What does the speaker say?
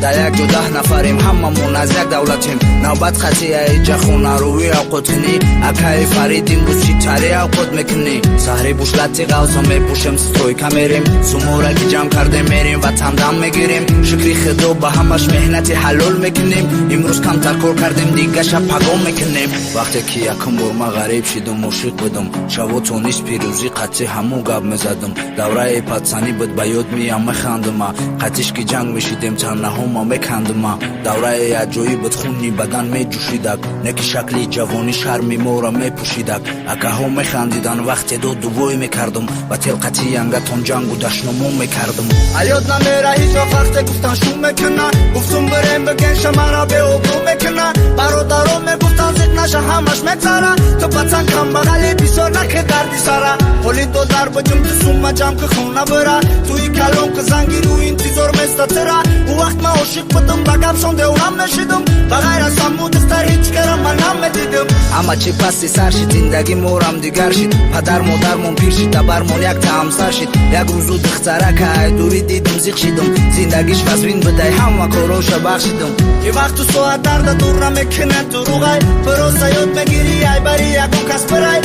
дар як ҷо 10 нафарем, ҳамамон аз як давлатем. навбат хати аиҷа хонаруи авқотини акаи фарид имрӯз чӣ тари авқот мекунӣ. саҳри бушлати ғавса мепӯшем, стройка мерем, сумораки ҷамъ кардем мерем, ватандам мегирем. шукри худо ба ҳамаш меҳнати ҳалол мекунем. имрӯз камтар кор кардем, дига шаб пагон мекунем. вақте ки якум бор ма ғариб шидум, ошиқ будум, шаву то низ пирӯзӣ қатъи ҳамун гап мезадум. давраи патсанӣ буд, ба ёд меям механдума. қатишки ҷанг мешидем, чаннаҳома мекандума. давраи аҷоиб буд, хуни бадан меҷӯшидак, не ки шакли ҷавонӣ шарми мора мепӯшидак. акаҳо механдидан, вақте дод дувой мекардум, ба телқати янгатон ҷангу дашномон мекардум. аёд намера ҳеҷ вақт, вақте гуфтан шум мекуна, гуфтум бирем биген шамара беобрӯ мекуна. бародарон мегуфтан зиқ наша ҳамаш мегзара, ту патсан камбағали бисёр накӣ дарди сара. ҳоли додар баҷум ту сумма ҷамъ ки хона бира, туи калон ки зангиру интизор местатира. у вақт ман ошиқ будум, ба гапшон деврам мешидум, ба ғайр аз ҳаму духтар ҳеҷ кара ман намедидим. ҳама чӣ пасти сар шид, зиндаги морам дигар шид. падар модармон пир шид, табармон як таҳамсар шид. як рӯзу духтарака айдурӣ дидим, зиқ шидум, зиндагиш вазбин будай, ҳама короша бахшидум. ки вақту соат дарда дур намекунад дурӯғай, бирӯза ёд мегирӣ ай бари ягон кас бирай.